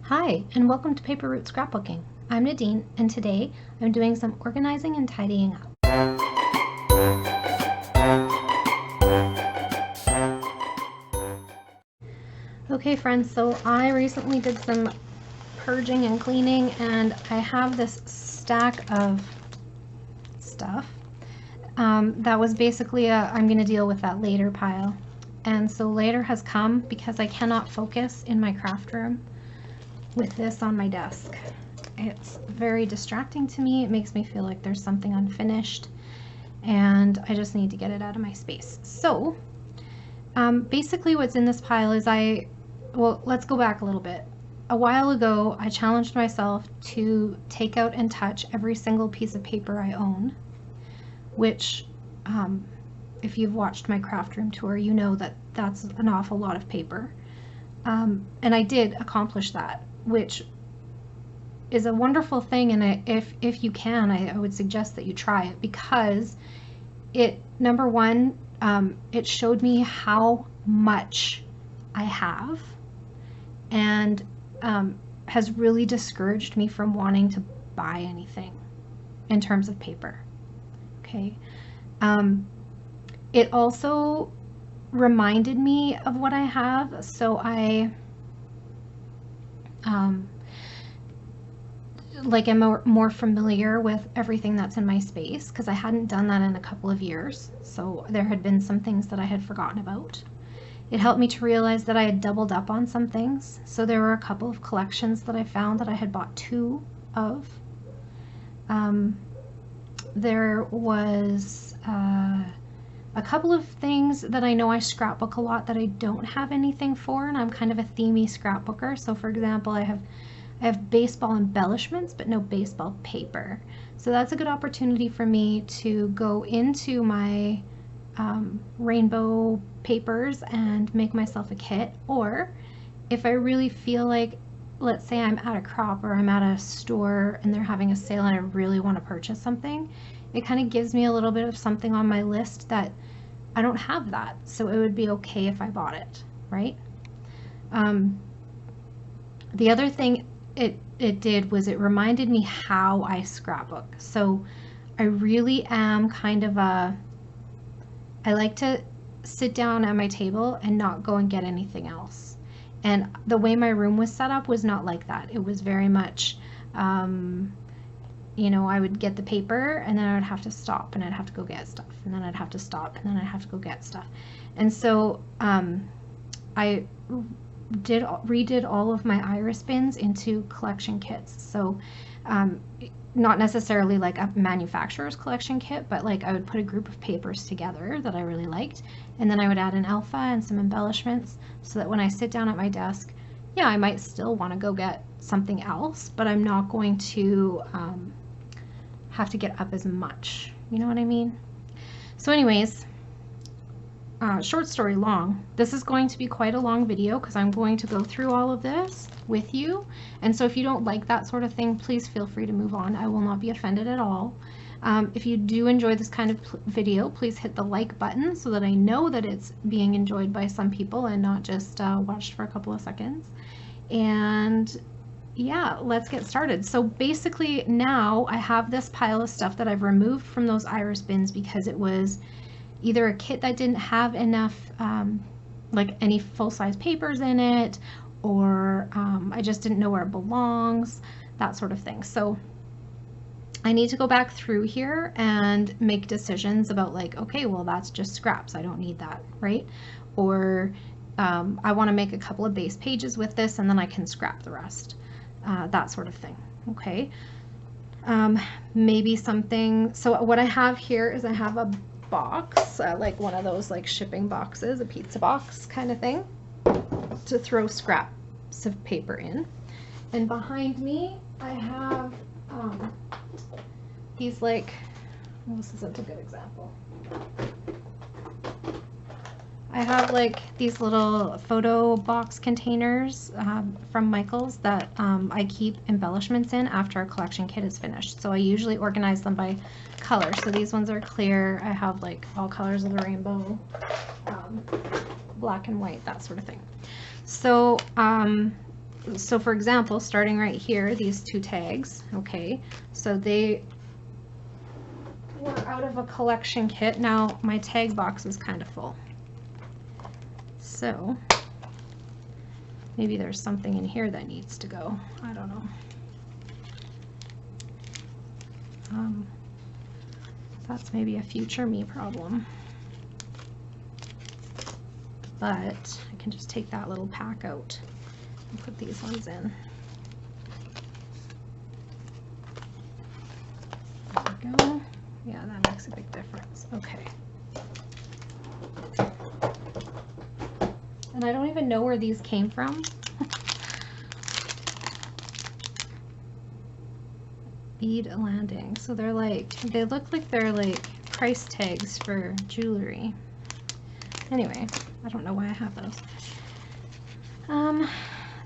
Hi, and welcome to Paper Route Scrapbooking. I'm Nadine, and today I'm doing some organizing and tidying up. Okay friends, so I recently did some purging and cleaning, and I have this stack of stuff that was basically I'm going to deal with that later pile. And so later has come because I cannot focus in my craft room with this on my desk. It's very distracting to me. It makes me feel like there's something unfinished, and I just need to get it out of my space. So basically what's in this pile is well, let's go back a little bit. A while ago, I challenged myself to take out and touch every single piece of paper I own, which if you've watched my craft room tour, you know that that's an awful lot of paper. And I did accomplish that, which is a wonderful thing, and if you can, I would suggest that you try it, because number one, it showed me how much I have, and has really discouraged me from wanting to buy anything in terms of paper. Okay. It also reminded me of what I have, so I am more familiar with everything that's in my space, because I hadn't done that in a couple of years, so there had been some things that I had forgotten about. It helped me to realize that I had doubled up on some things, so there were a couple of collections that I found that I had bought two of. There was a couple of things that I know I scrapbook a lot that I don't have anything for, and I'm kind of a themey scrapbooker. So for example, I have baseball embellishments, but no baseball paper. So that's a good opportunity for me to go into my rainbow papers and make myself a kit. Or if I really feel like, let's say I'm at a crop or I'm at a store and they're having a sale and I really want to purchase something, it kind of gives me a little bit of something on my list that I don't have that, so it would be okay if I bought it, right? The other thing it did was it reminded me how I scrapbook. So I really am kind of I like to sit down at my table and not go and get anything else. And the way my room was set up was not like that. It was very much, you know, I would get the paper and then I would have to stop and I'd have to go get stuff, and then I'd have to stop and then I'd have to go get stuff. And so I redid all of my iris bins into collection kits. So not necessarily like a manufacturer's collection kit, but like I would put a group of papers together that I really liked, and then I would add an alpha and some embellishments, so that when I sit down at my desk, yeah, I might still want to go get something else, but I'm not going to have to get up as much. You know what I mean? So anyways, short story long, this is going to be quite a long video because I'm going to go through all of this with you, and so if you don't like that sort of thing, please feel free to move on. I will not be offended at all. If you do enjoy this kind of video, please hit the like button so that I know that it's being enjoyed by some people and not just watched for a couple of seconds. And yeah, let's get started. So basically now I have this pile of stuff that I've removed from those iris bins because it was either a kit that didn't have enough like any full-size papers in it, or I just didn't know where it belongs, that sort of thing. So I need to go back through here and make decisions about, like, okay, well, that's just scraps, I don't need that, right? Or I want to make a couple of base pages with this and then I can scrap the rest, that sort of thing. Okay, maybe something. So what I have here is I have a box, like one of those like shipping boxes, a pizza box kind of thing, to throw scraps of paper in. And behind me I have these, like, well, this isn't a good example. I have like these little photo box containers from Michael's that I keep embellishments in after a collection kit is finished. So I usually organize them by color. So these ones are clear. I have like all colors of the rainbow, black and white, that sort of thing. So so for example, starting right here, these 2 tags, okay, so they were out of a collection kit. Now my tag box is kind of full. So maybe there's something in here that needs to go. I don't know. That's maybe a future me problem. But I can just take that little pack out and put these ones in. There we go. Yeah, that makes a big difference. Okay. And I don't even know where these came from. Bead landing. So they're like, they look like they're like price tags for jewelry. Anyway, I don't know why I have those.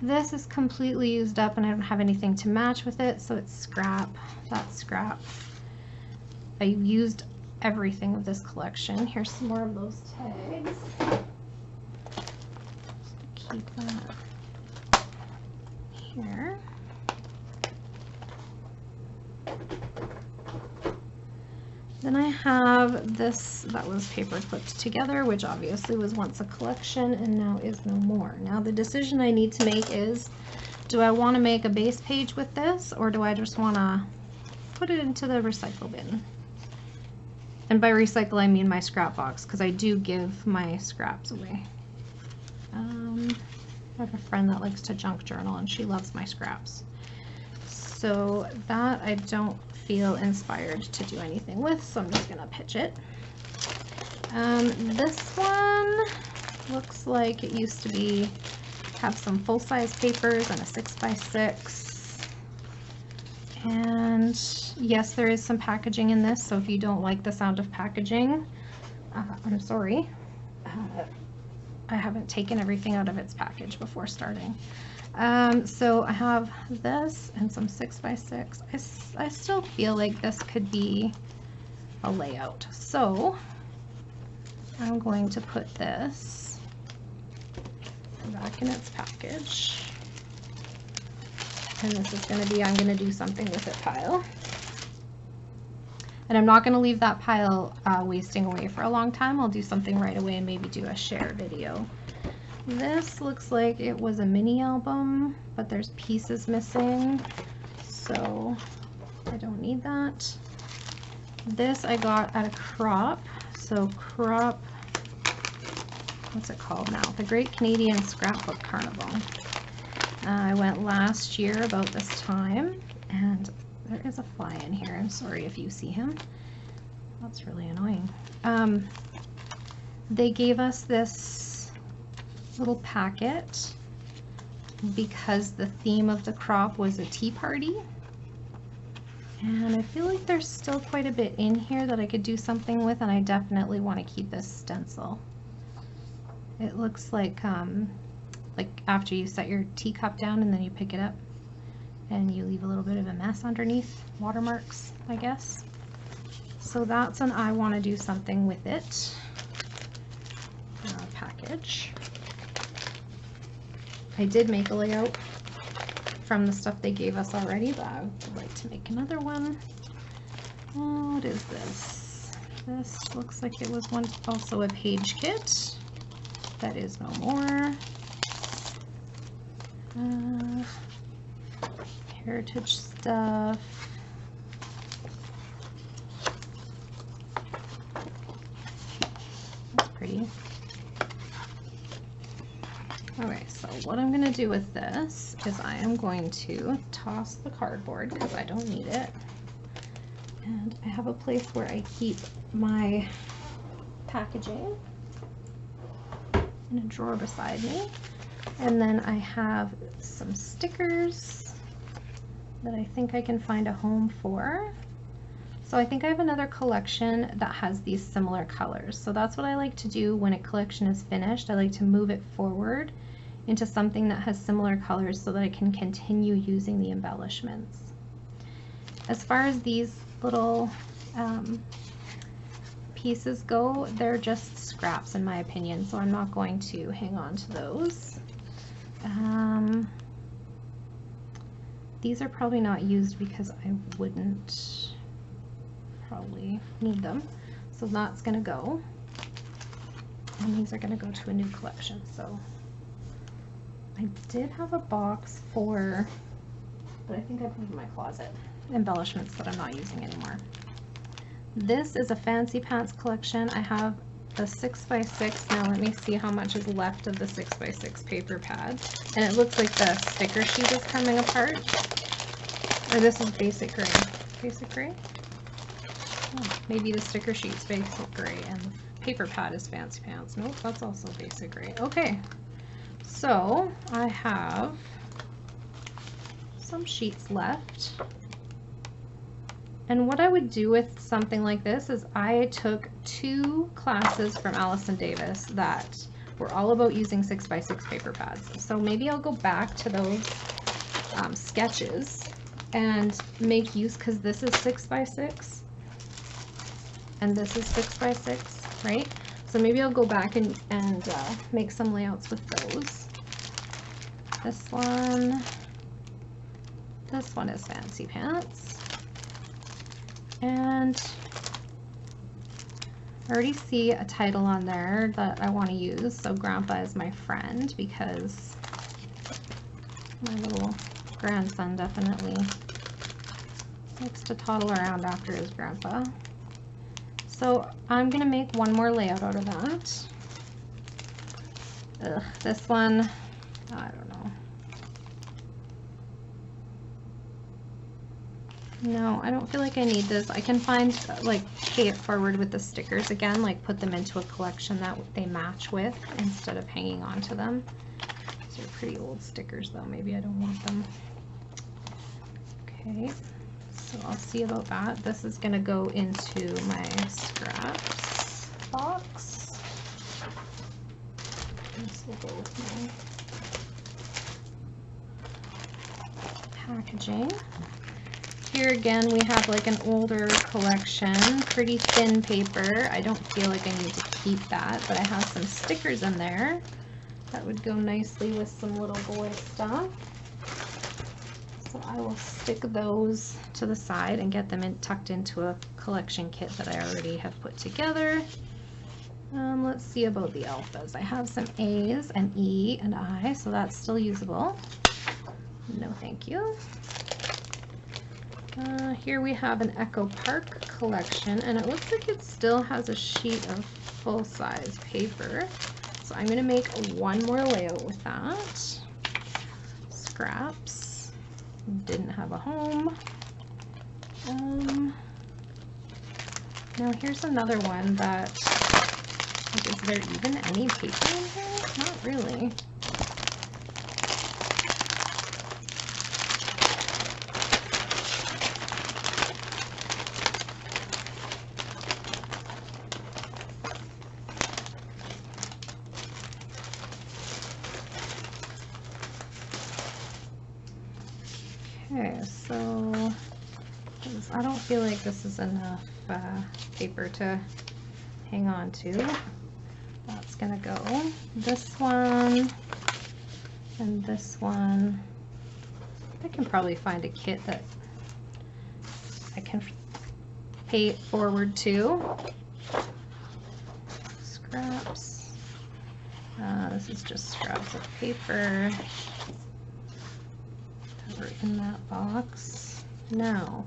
This is completely used up and I don't have anything to match with it, so it's scrap. That's scrap. I used everything of this collection. Here's some more of those tags. Just keep that here. Then I have this that was paper clipped together, which obviously was once a collection and now is no more. Now the decision I need to make is, do I want to make a base page with this, or do I just want to put it into the recycle bin? And by recycle I mean my scrap box, because I do give my scraps away. I have a friend that likes to junk journal and she loves my scraps. So that I don't feel inspired to do anything with, so I'm just gonna pitch it. This one looks like it used to have some full-size papers and a 6x6. And yes, there is some packaging in this, so if you don't like the sound of packaging, I'm sorry. I haven't taken everything out of its package before starting. So I have this and some 6x6. I still feel like this could be a layout. So I'm going to put this back in its package. And this is going to be, I'm going to do something with it pile. And I'm not going to leave that pile wasting away for a long time. I'll do something right away and maybe do a share video. This looks like it was a mini album, but there's pieces missing, so I don't need that. This I got at a crop, so crop, what's it called now? The Great Canadian Scrapbook Carnival. I went last year about this time, and there is a fly in here. I'm sorry if you see him. That's really annoying. They gave us this little packet because the theme of the crop was a tea party, and I feel like there's still quite a bit in here that I could do something with, and I definitely want to keep this stencil. It looks like after you set your teacup down and then you pick it up and you leave a little bit of a mess underneath, watermarks, I guess. So that's an I want to do something with it package. I did make a layout from the stuff they gave us already, but I would like to make another one. Oh, what is this? This looks like it was once also a page kit. That is no more. Heritage stuff. That's pretty. Okay, so what I'm going to do with this is I am going to toss the cardboard because I don't need it. And I have a place where I keep my packaging in a drawer beside me. And then I have some stickers that I think I can find a home for. So I think I have another collection that has these similar colors. So that's what I like to do when a collection is finished. I like to move it forward into something that has similar colors so that I can continue using the embellishments. As far as these little pieces go, they're just scraps in my opinion, so I'm not going to hang on to those. These are probably not used because I wouldn't probably need them. So that's gonna go. And these are gonna go to a new collection. So I did have a box for, but I think I put it in my closet, embellishments that I'm not using anymore. This is a fancy pants collection. I have the 6x6. Now let me see how much is left of the 6x6 paper pad. And it looks like the sticker sheet is coming apart. Or this is basic gray. Basic gray? Oh, maybe the sticker sheet's basic gray and the paper pad is fancy pants. Nope, that's also basic gray. Okay, so I have some sheets left. And what I would do with something like this is I took 2 classes from Allison Davis that were all about using 6x6 paper pads. So maybe I'll go back to those sketches and make use, because this is 6x6 and this is 6x6, right? So maybe I'll go back and make some layouts with those. This one is fancy pants. And I already see a title on there that I want to use. So Grandpa is my friend, because my little grandson definitely likes to toddle around after his grandpa. So I'm going to make one more layout out of that. Ugh, this one, I don't know. No, I don't feel like I need this. I can find, like, pay it forward with the stickers again, like put them into a collection that they match with instead of hanging on to them. These are pretty old stickers though, maybe I don't want them. Okay, so I'll see about that. This is gonna go into my scraps box. This will go with my packaging. Here again, we have like an older collection, pretty thin paper. I don't feel like I need to keep that, but I have some stickers in there that would go nicely with some little boy stuff. So I will stick those to the side and get them tucked into a collection kit that I already have put together. Let's see about the alphas. I have some A's, an E, and I, so that's still usable. No, thank you. Here we have an Echo Park collection, and it looks like it still has a sheet of full-size paper. So I'm going to make one more layout with that. Scraps. Didn't have a home. Now here's another one that, like, is there even any paper in here? Not really. Okay, so I don't feel like this is enough paper to hang on to. That's gonna go. This one and this one. I can probably find a kit that I can pay it forward to. Scraps. This is just scraps of paper. In that box. Now,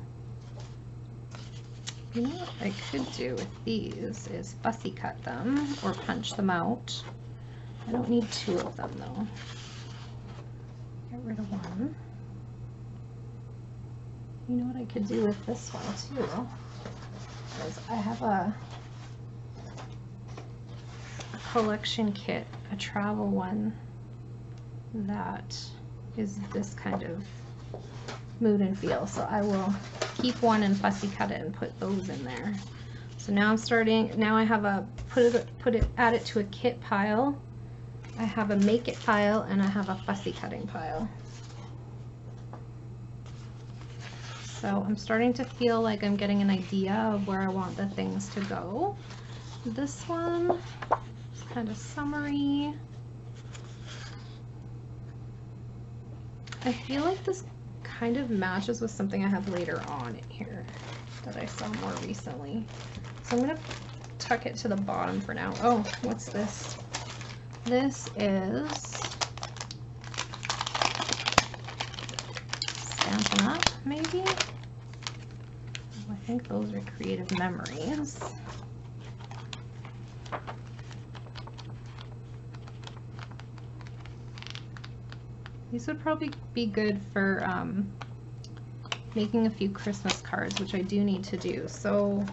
you know what I could do with these is fussy cut them or punch them out. I don't need 2 of them though. Get rid of one. You know what I could do with this one too? Is I have a collection kit, a travel one that is this kind of mood and feel. So I will keep one and fussy cut it and put those in there. So now I'm starting, now I have a add it to a kit pile. I have a make it pile and I have a fussy cutting pile. So I'm starting to feel like I'm getting an idea of where I want the things to go. This one is kind of summery. I feel like this kind of matches with something I have later on in here that I saw more recently. So I'm going to tuck it to the bottom for now. Oh, what's this? This is Stampin' Up, maybe? I think those are Creative Memories. These would probably be good for making a few Christmas cards, which I do need to do. So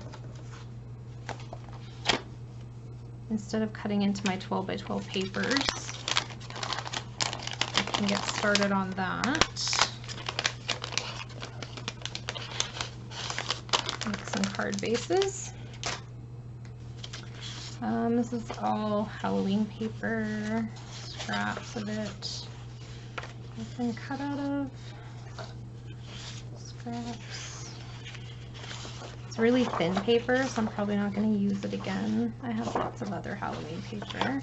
instead of cutting into my 12 by 12 papers, I can get started on that. Make some card bases. This is all Halloween paper, scraps of it. I've been cut out of scraps. It's really thin paper, so I'm probably not going to use it again. I have lots of other Halloween paper,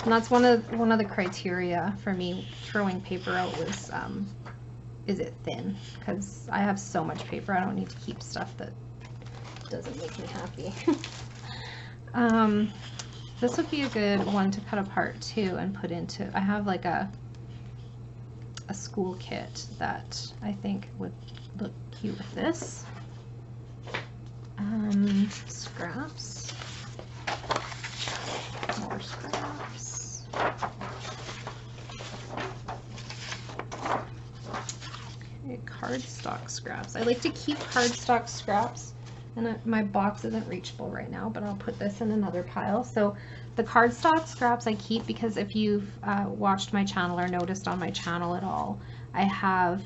and that's one of the criteria for me throwing paper out was, is it thin? Because I have so much paper, I don't need to keep stuff that doesn't make me happy. This would be a good one to cut apart too and put into. I have like a school kit that I think would look cute with this. Scraps. More scraps. Okay, cardstock scraps. I like to keep cardstock scraps, and my box isn't reachable right now, but I'll put this in another pile. So the cardstock scraps I keep because if you've watched my channel or noticed on my channel at all, I have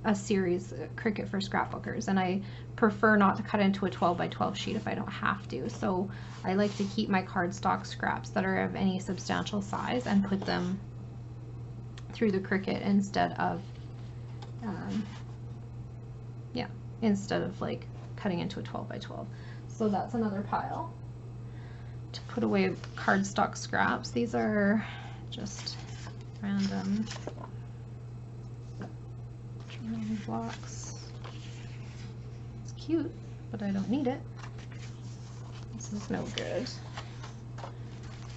a series, Cricut for Scrapbookers, and I prefer not to cut into a 12 by 12 sheet if I don't have to. So I like to keep my cardstock scraps that are of any substantial size and put them through the Cricut instead of, instead of like cutting into a 12 by 12. So that's another pile to put away cardstock scraps. These are just random blocks. It's cute, but I don't need it. This is no good.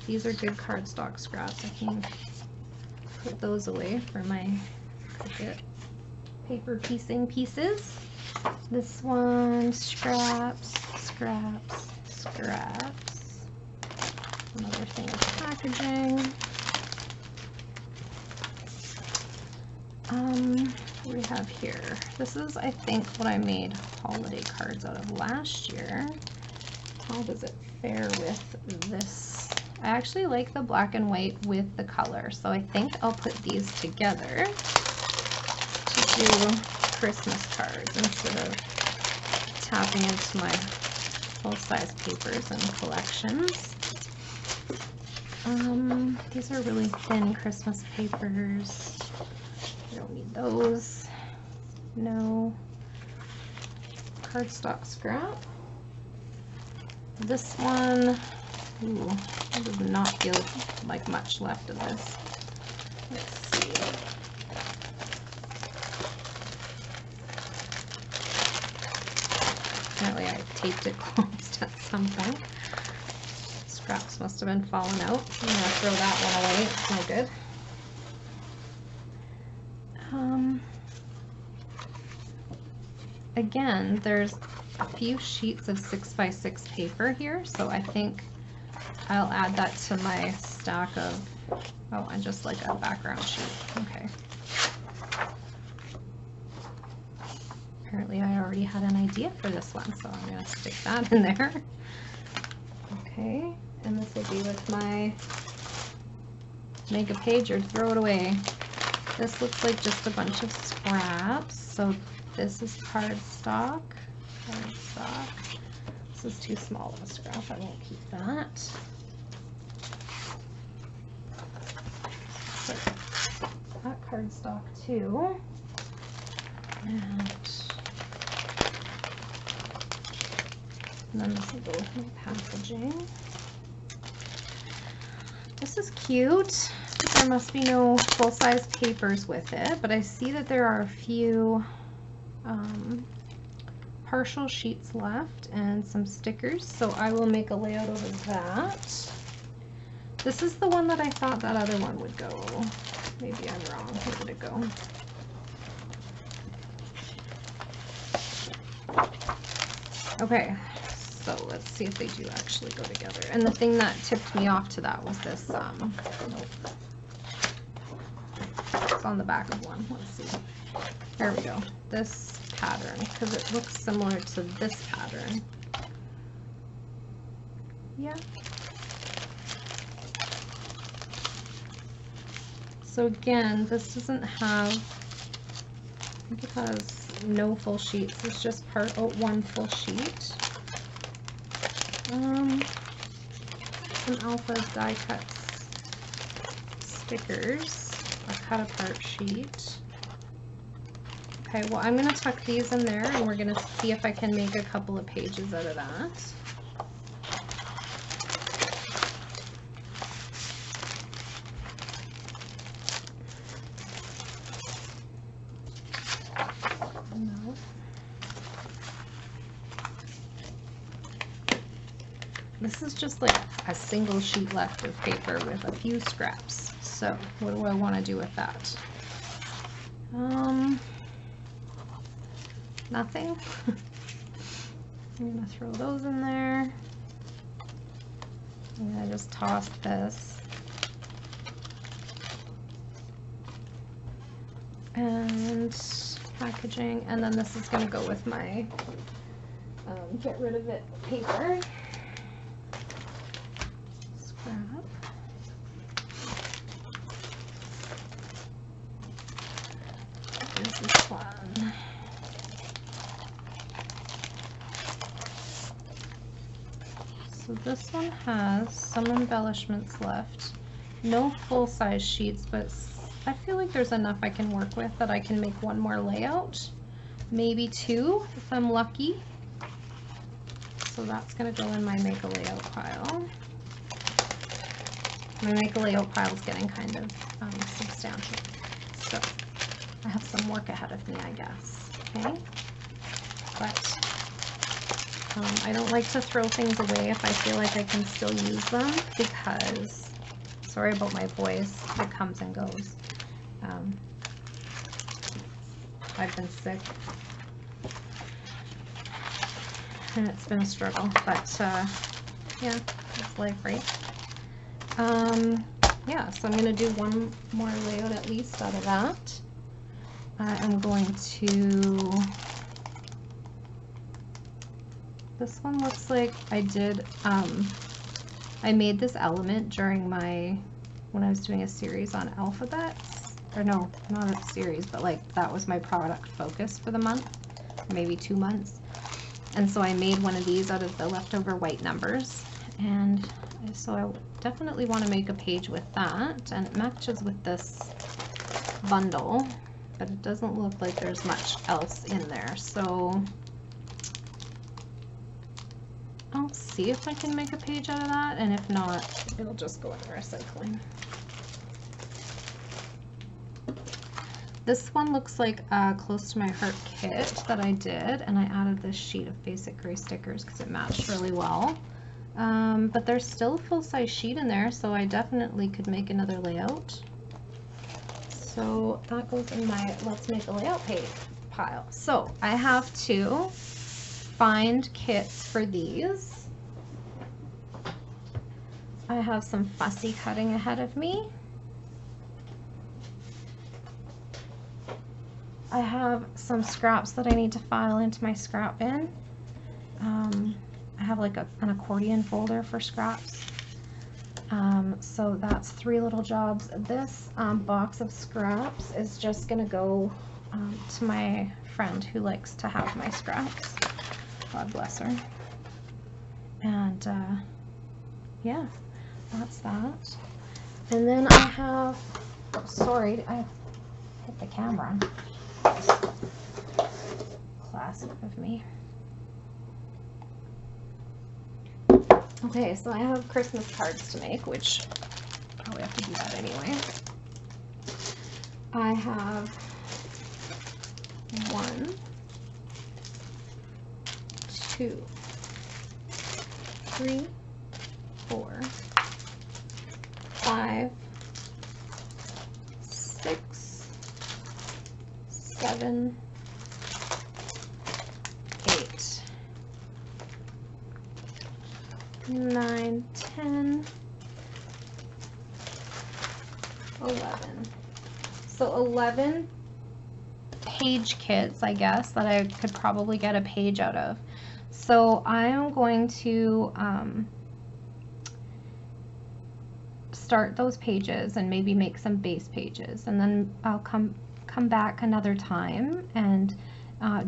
These are good cardstock scraps. I can put those away for my Cricut paper piecing pieces. This one, scraps, scraps, scraps. Another thing of packaging. What do we have here? This is, I think, what I made holiday cards out of last year. How does it fare with this? I actually like the black and white with the color, so I think I'll put these together to do Christmas cards instead of tapping into my full-size papers and collections. These are really thin Christmas papers. I don't need those. No. Cardstock scrap. This one, ooh, it does not feel like much left of this. Let's see. Apparently I taped it closed at some point. Scraps must have been falling out. I'm gonna throw that one away. It's no good. Again, there's a few sheets of 6x6 paper here, so I think I'll add that to my stack of, oh, and just like a background sheet. Okay. Apparently I already had an idea for this one, so I'm going to stick that in there. Okay, and this will be with my make a page or throw it away. This looks like just a bunch of scraps, so this is cardstock. This is too small of a scrap, I won't keep that. So that cardstock too. And then this will go with my packaging. This is cute. It's there must be no full-size papers with it, but I see that there are a few partial sheets left and some stickers, so I will make a layout of that. This is the one that I thought that other one would go. Maybe I'm wrong. Where did it go? Okay, so let's see if they do actually go together. And the thing that tipped me off to that was this, nope. It's on the back of one. Let's see. There we go. This pattern, because it looks similar to this pattern. Yeah. So again, this doesn't have, I think it has no full sheets. It's just one full sheet. Some alpha die cuts stickers, a cut apart sheet. Okay, well I'm going to tuck these in there and we're going to see if I can make a couple of pages out of that. No. This is just like a single sheet left of paper with a few scraps. So what do I want to do with that? Nothing. I'm gonna throw those in there. I'm gonna just toss this. And packaging, and then this is gonna go with my get rid of it paper. Scrap. This is fun. So this one has some embellishments left. No full-size sheets, but I feel like there's enough I can work with that I can make one more layout. Maybe two, if I'm lucky. So that's going to go in my make a layout pile. My make a layout pile is getting kind of substantial. So I have some work ahead of me, I guess. Okay? But I don't like to throw things away if I feel like I can still use them, because, sorry about my voice, it comes and goes. I've been sick and it's been a struggle, but yeah, it's life, right? Yeah, so I'm going to do one more layout at least out of that. I'm going to, this one looks like I did, I made this element during when I was doing a series on alphabets, or no, not a series, but like that was my product focus for the month, maybe 2 months. And so I made one of these out of the leftover white numbers, and so I definitely want to make a page with that, and it matches with this bundle, but it doesn't look like there's much else in there, so I'll see if I can make a page out of that, and if not, it'll just go in the recycling. This one looks like close to my heart kit that I did, and I added this sheet of basic gray stickers because it matched really well. But there's still a full-size sheet in there, so I definitely could make another layout. So that goes in my let's make a layout page pile. So I have to find kits for these. I have some fussy cutting ahead of me. I have some scraps that I need to file into my scrap bin. I have like an accordion folder for scraps. So that's 3 little jobs. This box of scraps is just gonna go to my friend who likes to have my scraps. God bless her. And yeah, that's that. And then I have, oh, sorry, I hit the camera. Classic of me. Okay, so I have Christmas cards to make, which probably have to do that anyway. I have 1, 2, 3, 4, 5, 6, 7, 8, 9, 10, 11. So 11 page kits, I guess, that I could probably get a page out of. So I am going to start those pages and maybe make some base pages, and then I'll come back another time and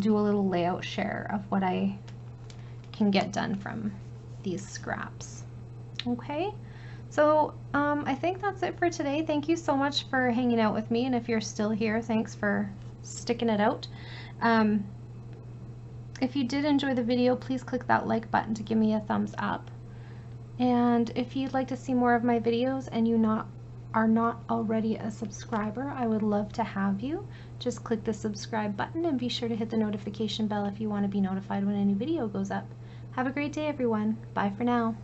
do a little layout share of what I can get done from these scraps. Okay, so I think that's it for today. Thank you so much for hanging out with me, and if you're still here, thanks for sticking it out. If you did enjoy the video, please click that like button to give me a thumbs up. And if you'd like to see more of my videos and you are not already a subscriber, I would love to have you. Just click the subscribe button and be sure to hit the notification bell if you want to be notified when a new video goes up. Have a great day, everyone. Bye for now.